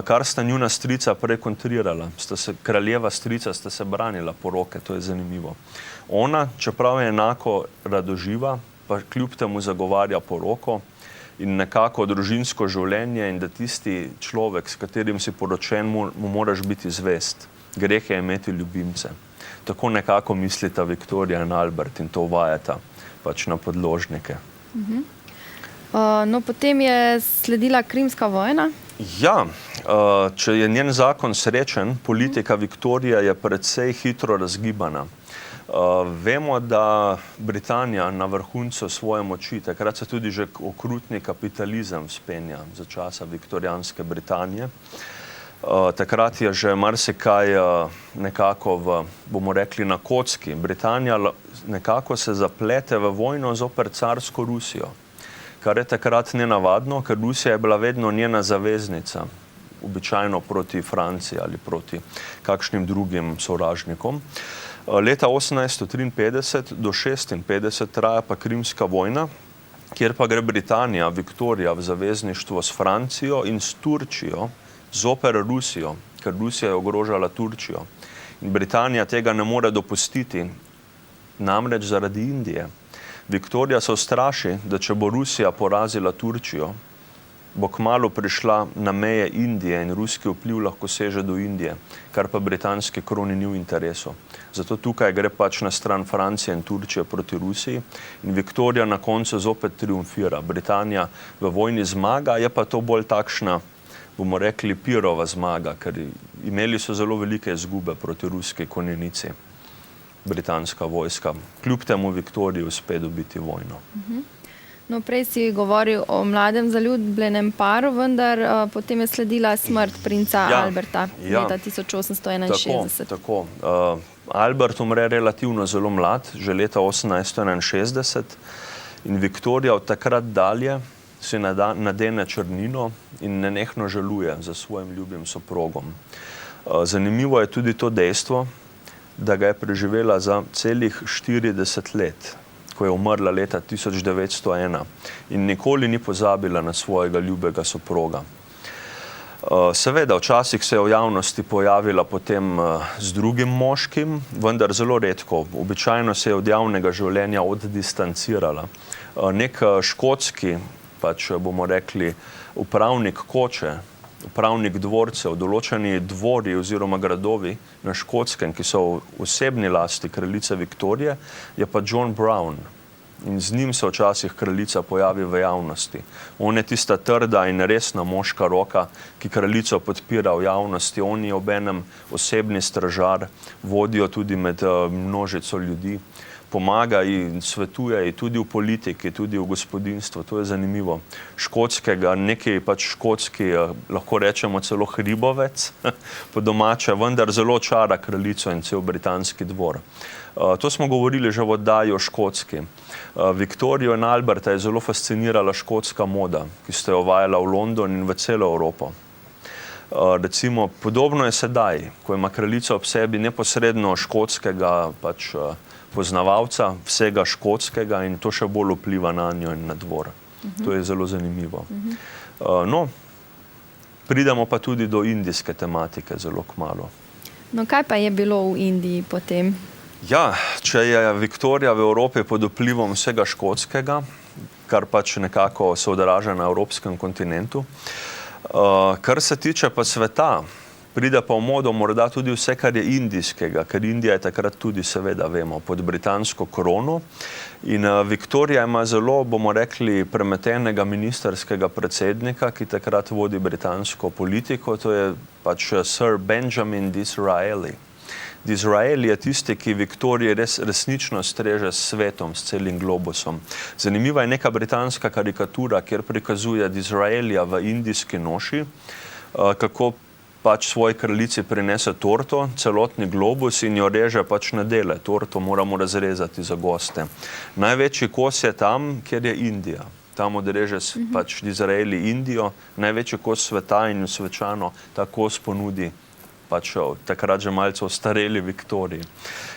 kar sta njuna strica prej kontrirala. Kraljeva strica sta se branila poroke, to je zanimivo. Ona, čeprav je enako radoživa, pa kljub temu zagovarja poroko in nekako družinsko življenje in da tisti človek, s katerim si poročen, mu moraš biti zvest. Greh je imeti ljubimce. Tako nekako mislita Viktorija in Albert in to uvajata pač na podložnike. No, potem je sledila Krimska vojna. Ja, če je njen zakon srečen, politika Viktorije je precej hitro razgibana. Vemo, da Britanija na vrhuncu svoje moči, takrat se tudi že okrutni kapitalizem vzpenja za časa viktorijanske Britanije. Takrat je že marsikaj nekako bomo rekli, na kocki. Britanija nekako se zaplete v vojno zoper carsko Rusijo, kar je takrat nenavadno, ker Rusija je bila vedno njena zaveznica, običajno proti Franciji ali proti kakšnim drugim sovražnikom. Leta 1853 do 1856 traja pa Krimska vojna, kjer pa gre Britanija, Viktorija, v zavezništvo s Francijo in s Turčijo zoper Rusijo, ker Rusija je ogrožala Turčijo. In Britanija tega ne more dopustiti, namreč zaradi Indije. Viktorija se ustraši, da če bo Rusija porazila Turčijo, bo kmalu prišla na meje Indije in ruski vpliv lahko seže do Indije, kar pa britanski kroni ni v interesu. Zato tukaj gre pač na stran Francije in Turčije proti Rusiji in Viktorija na koncu zopet triumfira. Britanija v vojni zmaga, je pa to bolj takšna, bomo rekli, pirova zmaga, ker imeli so zelo velike izgube proti ruski konjenici, britanska vojska. Kljub temu Viktoriji uspe dobiti vojno. No, prej si govoril o mladem zaljubljenem paru, vendar potem je sledila smrt princa Alberta leta 1861. Tako. Albert umre relativno zelo mlad, že leta 1861 in Viktorija od takrat dalje si nadene črnino in nenehno žaluje za svojim ljubim soprogom. Zanimivo je tudi to dejstvo, da ga je preživela za celih 40 let, ko je umrla leta 1901 in nikoli ni pozabila na svojega ljubega soproga. Seveda, včasih se je v javnosti pojavila potem z drugim moškim, vendar zelo redko. Običajno se je od javnega življenja oddistancirala. Nek škotski, pač bomo rekli, upravnik koče, upravnik dvorcev, določeni dvori oziroma gradovi na Škotskem, ki so v osebni lasti kraljice Viktorije, je pa John Brown. In z njim se včasih kraljica pojavi v javnosti. On je tista trda in resna moška roka, ki kraljico podpira v javnosti. On je obenem osebni stražar, vodijo tudi med množico ljudi. Pomaga in svetuje tudi v politiki, tudi v gospodinstvu. To je zanimivo. Škotskega, neki pač škotski, lahko rečemo celo hribovec, po domače, vendar zelo čara kraljico in cel britanski dvor. To smo govorili že v oddaji o Škotski. Viktorijo in Alberta je zelo fascinirala škotska moda, ki sta jo uvajala v London in v celo Evropo. Recimo, podobno je sedaj, ko ima kraljica ob sebi neposredno škotskega pač poznavalca vsega škotskega in to še bolj vpliva na njo in na dvor. To je zelo zanimivo. No, pridemo pa tudi do indijske tematike zelo kmalu. No, kaj pa je bilo v Indiji potem? Ja, če je Viktorija v Evropi pod vplivom vsega škotskega, kar pač nekako se odraža na evropskem kontinentu, kar se tiče pa sveta, pride pa v modo morda tudi vse, kar je indijskega, ker Indija je takrat tudi, seveda vemo, pod britansko krono in Viktorija ima zelo, bomo rekli, premetenega ministerskega predsednika, ki takrat vodi britansko politiko, to je pač Sir Benjamin Disraeli. Disraeli je tisti, ki Viktoriji resnično streže s svetom, s celim globusom. Zanimiva je neka britanska karikatura, kjer prikazuje Disraelija v indijski noši, kako pač svoji kraljici prinese torto, celotni globus in jo reže pač na dele. Torto moramo razrezati za goste. Največji kos je tam, kjer je Indija. tam odreže pač Izrael, Indijo, največji kos sveta in svečano ta kos ponudi pač takrat že malce ostareli Viktoriji.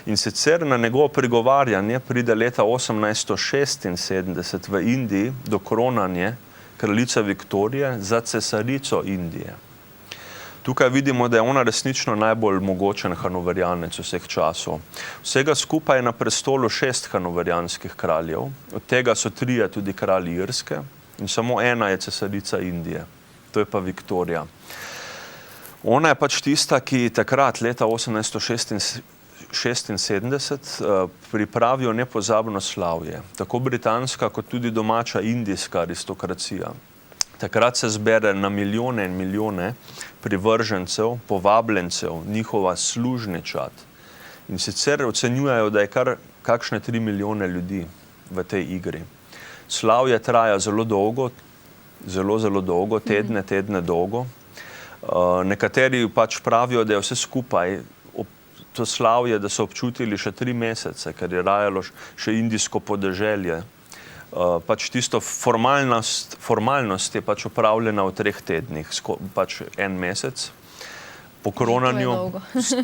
In sicer na njegovo prigovarjanje pride leta 1876 v Indiji do kronanje kraljice Viktorije za cesarico Indije. Tukaj vidimo, da je ona resnično najbolj mogočen hanoverijanec vseh časov. Vsega skupaj je na prestolu 6 hanoverijanskih kraljev, od tega so 3 tudi kralji Irske in samo ena je cesarica Indije, to je pa Viktorija. Ona je pač tista, ki takrat, leta 1876, pripravijo nepozabno slavje, tako britanska kot tudi domača indijska aristokracija. Takrat se zbere na milijone in milijone privržencev, povabljencev, njihova služničat. In sicer ocenjujejo, da je kar kakšne 3 milijone ljudi v tej igri. Slavje traja zelo dolgo, zelo dolgo, tedne dolgo. Nekateri pač pravijo, da je vse skupaj to slavje, da so občutili še 3 mesece, ker je rajalo še indijsko podeželje. Pač tisto formalnost je pač opravljena v 3 tednih, pač 1 mesec po kronanju.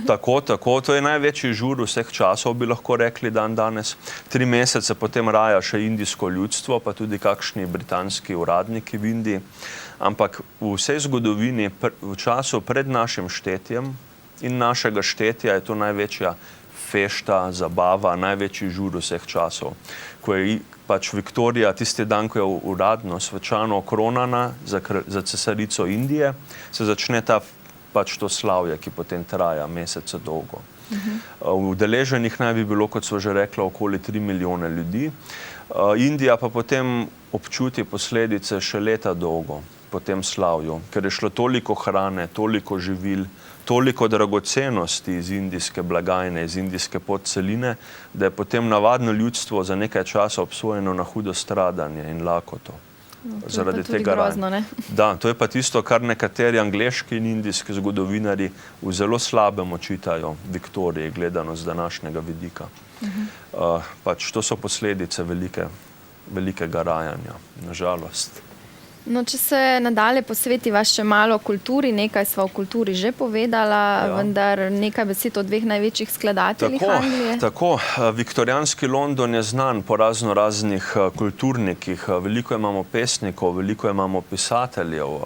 Tako, to je največji žur vseh časov, bi lahko rekli danes. 3 mesece potem raja še indijsko ljudstvo, pa tudi kakšni britanski uradniki v Indiji. Ampak v vsej zgodovini, v času pred našim štetjem in našega štetja je to največja fešta, zabava, največji žur vseh časov. Ko je pač Viktorija tisti dan, ko je uradno svečano okronana za cesarico Indije, se začne pač to slavje, ki potem traja mesece dolgo. Udeleženih naj bi bilo, kot so že rekla, okoli 3 milijone ljudi. Indija pa potem občuti posledice še leta dolgo po tem slavju, ker je šlo toliko hrane, toliko živil, toliko dragocenosti iz indijske blagajne, iz indijske podceline, da je potem navadno ljudstvo za nekaj časa obsojeno na hudo stradanje in lakoto. Zaradi tega grozno, ne? Da, to je pa tisto, kar nekateri angleški in indijski zgodovinari v zelo slabem očitajo Viktoriji, gledano z današnjega vidika. Pač to so posledice velikega rajanja, nažalost. No, če se nadalje posvetiva še malo kulturi, nekaj sva o kulturi že povedala, vendar nekaj besed o 2 največjih skladateljih Anglije. Tako, viktorijanski London je znan po raznih kulturnikih. Veliko imamo pesnikov, veliko imamo pisateljev,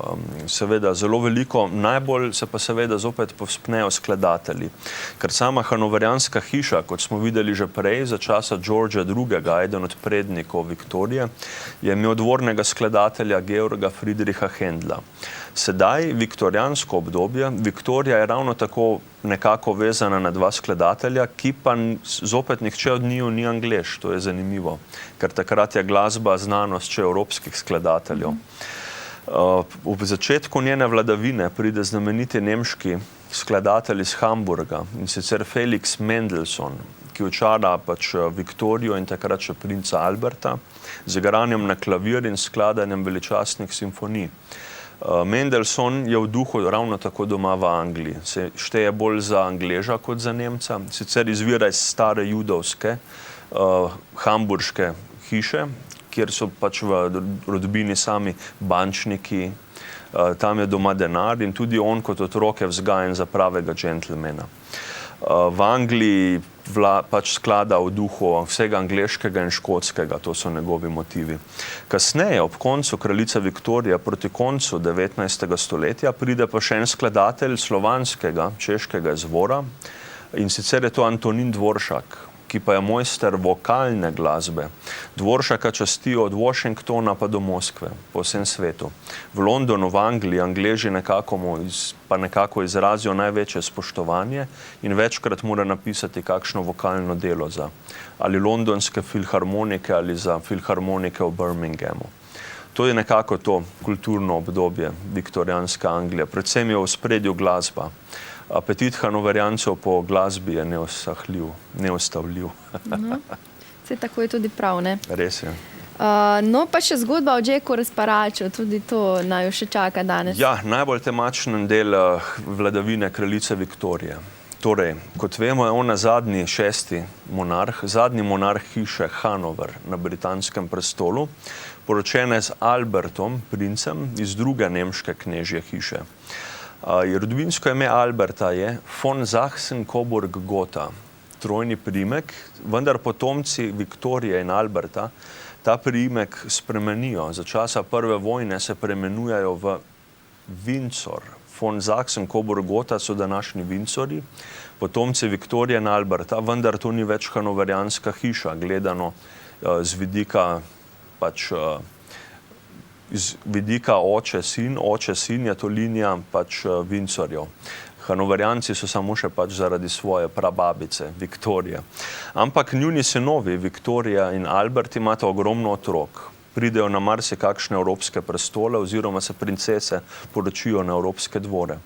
seveda zelo veliko, najbolj se pa seveda zopet povzpnejo skladatelji. Ker sama hanoverijanska hiša, kot smo videli že prej, za časa Georgea II., eden od prednikov Viktorije, je imel dvornega skladatelja Georga Friedricha Händla. Sedaj, viktorijansko obdobje, Viktorija je ravno tako nekako vezana na 2 skladatelja, ki pa zopet nihče od njiju ni Anglež, to je zanimivo, ker takrat je glasba znanost še evropskih skladateljev. V začetku njene vladavine pride znameniti nemški skladatelj iz Hamburga, in sicer Felix Mendelssohn, ki očara pač Viktorijo in takrat še princa Alberta z igranjem na klavir in skladanjem veličastnih simfonij. Mendelssohn je v duhu ravno tako doma v Angliji. Se šteje bolj za Angleža kot za Nemca. Sicer izvira iz stare judovske hamburške hiše, kjer so pač v rodbini sami bančniki, tam je doma denar in tudi on kot otrok je vzgajen za pravega džentlmena. V Angliji pač sklada v duhu vsega angleškega in škotskega, to so njegovi motivi. Kasneje, ob koncu kraljice Viktorije, proti koncu 19. stoletja, pride pa še en skladatelj slovanskega, češkega izvora, in sicer je to Antonín Dvoršak, ki pa je mojster vokalne glasbe. Dvoršaka častijo od Washingtona pa do Moskve, po vsem svetu. V Londonu, v Angliji, Angleži nekako izrazijo največje spoštovanje in večkrat mora napisati kakšno vokalno delo za ali londonske filharmonike ali za filharmonike v Birminghamu. To je nekako to kulturno obdobje viktorijanske Anglije. Predvsem je v ospredju glasba. Apetit hanoverijancev po glasbi je neustavljiv. Saj tako je tudi prav, ne? Res je. No, pa še zgodba o Jacku Razparaču, tudi to naju še čaka danes. Ja, najbolj temačen del vladavine kraljice Viktorije. Torej, kot vemo, je ona zadnji, šesti monarh, zadnji monarh hiše Hanover na britanskem prestolu, poročena z Albertom, princem iz druge nemške knežje hiše. Rodbinsko ime Alberta je von Sachsen-Coburg-Gotha, trojni priimek, vendar potomci Viktorije in Alberta ta priimek spremenijo. Za časa prve vojne se preimenujejo v Windsor. Von Sachsen-Coburg-Gotha so današnji Windsorji, potomci Viktorije in Alberta, vendar to ni več hanoverijanska hiša, gledano z vidika iz vidika oče-sin je to linija Windsorjev. Hanoverijanci so samo še zaradi svoje prababice, Viktorije. Ampak njuni sinovi, Viktorija in Albert, imata ogromno otrok. Pridejo na marsikakšne evropske prestole oziroma se princese poročijo na evropske dvore.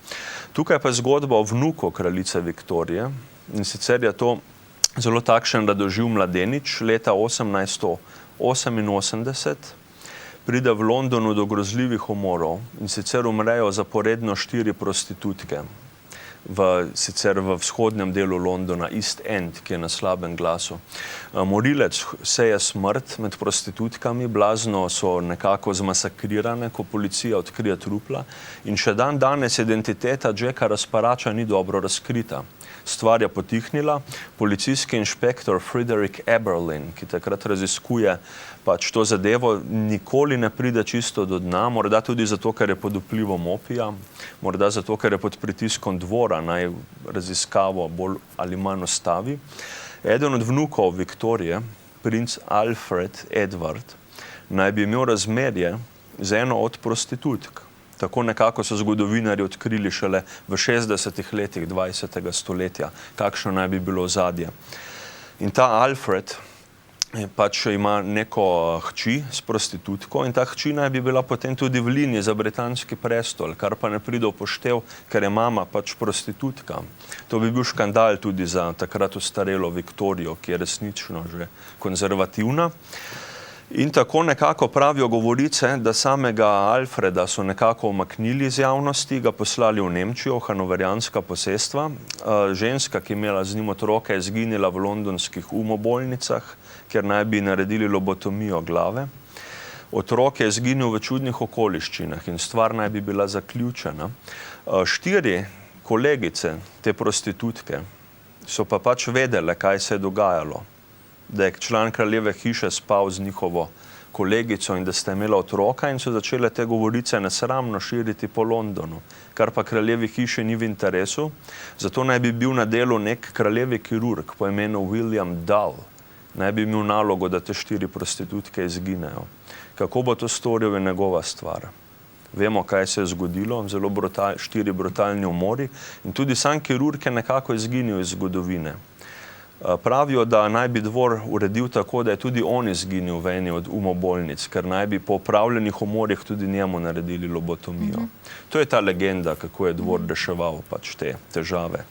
Tukaj pa je zgodba o vnuku kraljice Viktorije, in sicer je to zelo takšen radoživ mladenič. Leta 1888 pride v Londonu do grozljivih umorov, in sicer umrejo zaporedno 4 prostitutke. Sicer v vzhodnem delu Londona, East End, ki je na slabem glasu. Morilec seje smrt med prostitutkami, blazno so nekako zmasakrirane, ko policija odkrije trupla, in še dan danes identiteta Jacka Razparača ni dobro razkrita. Stvar je potihnila, policijski inšpektor Frederick Eberlin, ki takrat raziskuje to zadevo, nikoli ne pride čisto do dna, morda tudi zato, ker je pod vplivom opija, morda zato, ker je pod pritiskom dvora, naj raziskavo bolj ali manj ostavi. Eden od vnukov Viktorije, princ Alfred Edward, naj bi imel razmerje z eno od prostitutk. Tako nekako so zgodovinarji odkrili šele v 60. letih 20. stoletja, kakšno naj bi bilo ozadje. In ta Alfred ima neko hči s prostitutko, in ta hči naj bi bila potem tudi v liniji za britanski prestol, kar pa ne pride v poštev, ker je mama prostitutka. To bi bil škandal tudi za takrat ostarelo Viktorijo, ki je resnično že konzervativna. In tako nekako pravijo govorice, da samega Alfreda so nekako umaknili iz javnosti, ga poslali v Nemčijo, hanoverijanska posestva. Ženska, ki je imela z njim otroke, je izginila v londonskih umobolnicah, kjer naj bi naredili lobotomijo glave. Otrok je izginil v čudnih okoliščinah in stvar naj bi bila zaključena. 4 kolegice te prostitutke so pa vedele, kaj se je dogajalo. Da je član kraljeve hiše spal z njihovo kolegico in da sta imela otroka, in so začele te govorice nesramno širiti po Londonu, kar pa kraljevi hiši ni v interesu. Zato naj bi bil na delu nek kraljevi kirurg po imenu William Dull. Naj bi imel nalogo, da te 4 prostitutke izginejo. Kako bo to storil, je njegova stvar. Vemo, kaj se je zgodilo, 4 brutalni umori, in tudi sam kirurg je nekako izginil iz zgodovine. Pravijo, da naj bi dvor uredil tako, da je tudi on izginil v eni od umobolnic, ker naj bi po opravljenih umorih tudi njemu naredili lobotomijo. To je ta legenda, kako je dvor reševal te težave.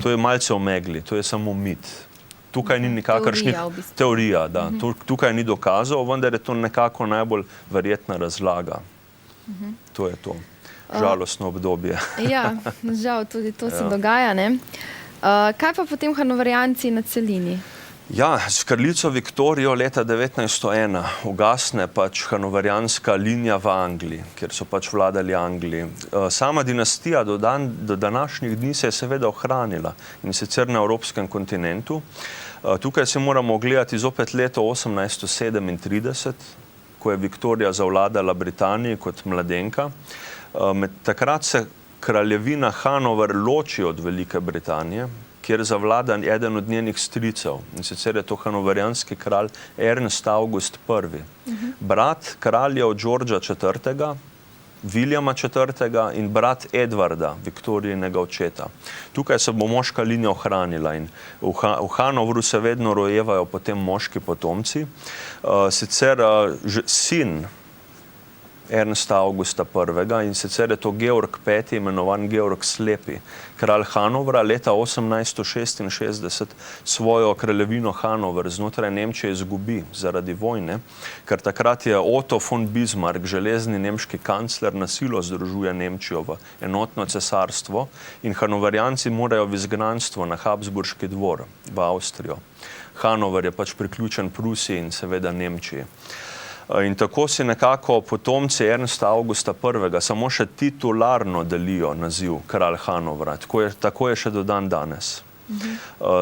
To je malce v megli, to je samo mit. Tukaj ni nikakršnih teorija, da. Tukaj ni dokazov, vendar je to nekako najbolj verjetna razlaga. To je to. Žalostno obdobje. Ja, žal, tudi to se dogaja, ne? Kaj pa potem hanoverijanci na celini? Ja, s kraljico Viktorijo leta 1901 ugasne hanoverijanska linija v Angliji, kjer so vladali Angliji. Sama dinastija do današnjih dni se je seveda ohranila, in sicer na evropskem kontinentu. Tukaj se moramo ogledati zopet leto 1837, ko je Viktorija zavladala Britaniji kot mladenka. Takrat se kraljevina Hanover loči od Velike Britanije, kjer zavlada eden od njenih stricev, in sicer je to hanoverijanski kralj Ernst August I. Brat kralja od Georgea IV., Williama IV. In brat Edvarda, Viktorijinega očeta. Tukaj se bo moška linija ohranila in v Hanovru se vedno rojevajo potem moški potomci. Sicer sin Ernsta Augusta I. In sicer je to Georg V., imenovan Georg Slepi. Kralj Hanovra leta 1866 svojo kraljevino Hanover znotraj Nemčije izgubi zaradi vojne, ker takrat je Otto von Bismarck, železni nemški kancler, na silo združuje Nemčijo v enotno cesarstvo in Hanoverijanci morajo v izgnanstvo na Habsburški dvor v Avstrijo. Hanover je pač priključen Prusiji in seveda Nemčiji. In tako si nekako potomci Ernsta Augusta I. samo še titularno delijo naziv kralj Hanovra. Tako je še do dan danes.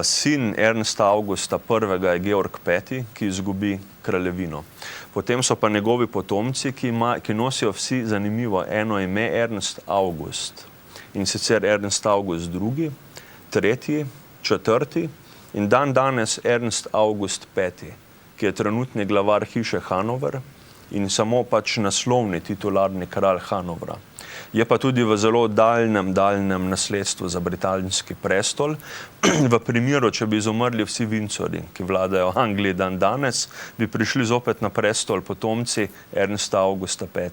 Sin Ernsta Augusta I. je Georg V., ki izgubi kraljevino. Potem so pa njegovi potomci, ki nosijo vsi zanimivo eno ime Ernst August. In sicer Ernst August II., III., IV. in dan danes Ernst August V., ki je trenutni glavar hiše Hanover in samo pač naslovni titularni kralj Hanovra. Je pa tudi v zelo daljnem nasledstvu za britanski prestol. V primeru, če bi izumrli vsi Windsori, ki vladajo Angliji dan danes, bi prišli zopet na prestol potomci Ernsta Augusta V.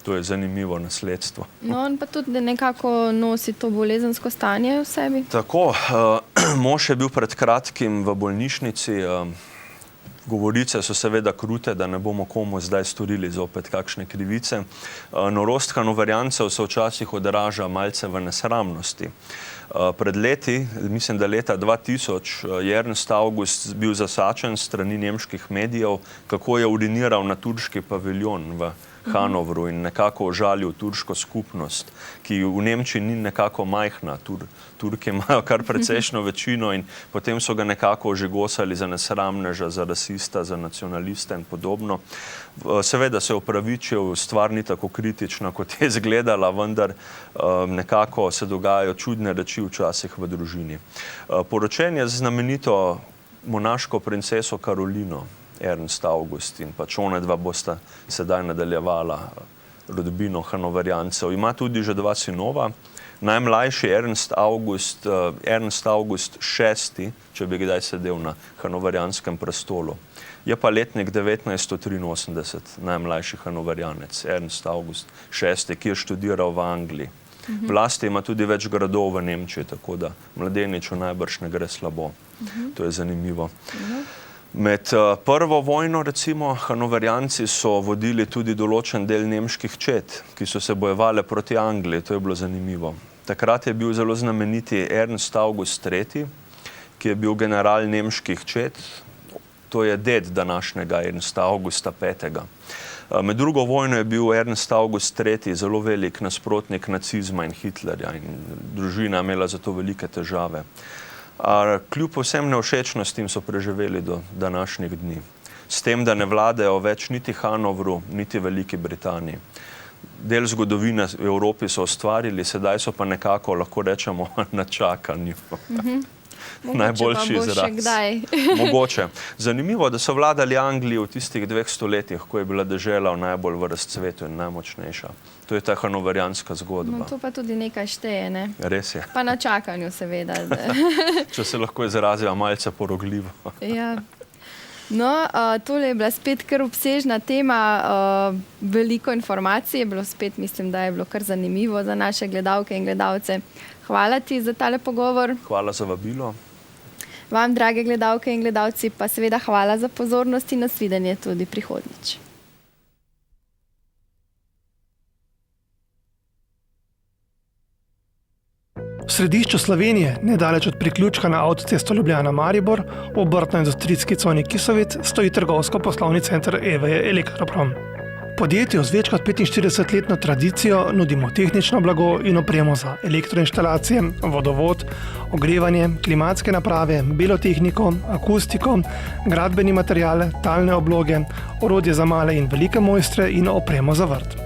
To je zanimivo nasledstvo. No, on pa tudi nekako nosi to bolezensko stanje v sebi. Tako, mož je bil pred kratkim v bolnišnici. Govorice so seveda krute, da ne bomo komu zdaj storili zopet kakšne krivice. Norost Hanoverijancev se včasih odraža malce v nesramnosti. Pred leti, mislim, da leta 2000, je Ernst August bil zasačen strani nemških medijev, kako je uriniral na turški paviljon v Hanovru in nekako ožalil turško skupnost, ki v Nemčiji ni nekako majhna. Turki imajo kar precejšno večino in potem so ga nekako ožigosali za nesramneža, za rasista, za nacionalista in podobno. Seveda se je opravičil, stvar ni tako kritična, kot je izgledala, vendar nekako se dogajajo čudne reči včasih v družini. Poročen je z znamenito monaško princeso Karolino, Ernst August, in pač ona dva bosta sedaj nadaljevala rodbino Hanoverijancev. Ima tudi že 2 sinova. Najmlajši Ernst August VI., če bi kdaj sedel na Hanoverijanskem prestolu. Je pa letnik 1983, najmlajši Hanoverijanec, Ernst August VI., ki je študiral v Angliji. V lasti ima tudi več gradov v Nemčiji, tako da mladeniču najbrž ne gre slabo. To je zanimivo. Med prvo vojno, recimo, Hanoverijanci so vodili tudi določen del nemških čet, ki so se bojevale proti Angliji. To je bilo zanimivo. Takrat je bil zelo znameniti Ernst August III., ki je bil general nemških čet. To je ded današnjega Ernsta Augusta V. Med drugo vojno je bil Ernst August III. Zelo velik nasprotnik nacizma in Hitlerja in družina imela zato velike težave. Kljub vsem nevšečnostim so preživeli do današnjih dni. S tem, da ne vladajo več niti Hanovru, niti Veliki Britaniji. Del zgodovine v Evropi so ustvarili, sedaj so pa nekako, lahko rečemo, na čakanju. Najboljši izraz. Mogoče. Zanimivo, da so vladali Angliji v tistih 2 stoletjih, ko je bila dežela v najbolj v razcvetu in najmočnejša. To je ta hanoverijanska zgodba. No, to pa tudi nekaj šteje, ne? Res je. Pa na čakanju, seveda. Če se lahko izraziva malce porogljivo. Ja. No, tole je bila spet kar obsežna tema, veliko informacij je bilo spet, mislim, da je bilo kar zanimivo za naše gledalke in gledalce. Hvala ti za tale pogovor. Hvala za vabilo. Vam, drage gledalke in gledalci, pa seveda hvala za pozornost in nasvidenje tudi prihodnjič. V središču Slovenije, nedaleč od priključka na avtocesto Ljubljana-Maribor, v obrtno-industrijski coni Kisovec, stoji trgovsko-poslovni center EVE Elektroprom. Podjetju z več kot 45-letno tradicijo nudimo tehnično blago in opremo za elektroinštalacije, vodovod, ogrevanje, klimatske naprave, belotehniko, akustiko, gradbeni material, talne obloge, orodje za male in velike mojstre in opremo za vrt.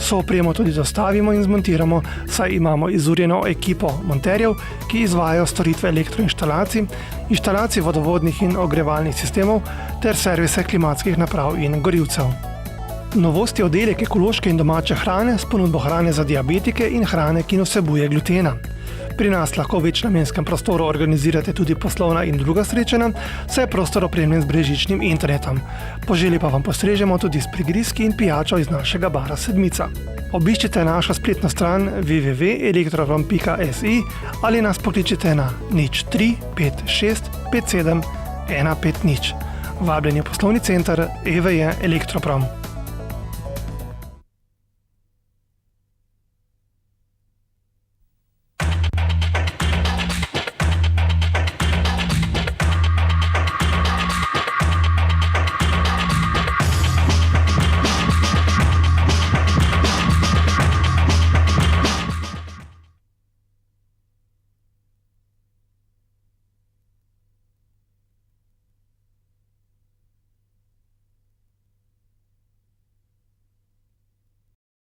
So opremo tudi dostavimo in zmontiramo, saj imamo izurjeno ekipo monterjev, ki izvajajo storitve elektroinštalacij, inštalacij vodovodnih in ogrevalnih sistemov ter servise klimatskih naprav in gorivcev. Novost je oddelek ekološke in domače hrane s ponudbo hrane za diabetike in hrane, ki ne vsebuje glutena. Pri nas lahko v večnamenskem prostoru organizirate tudi poslovna in druga srečanja, saj je prostor opremljen z brezžičnim internetom. Po želji pa vam postrežemo tudi s prigrizki in pijačo iz našega bara Sedmica. Obiščite našo spletno stran www.elektroprom.si ali nas pokličite na 03 56 57 150. Vabljeni v poslovni center EVE Elektroprom.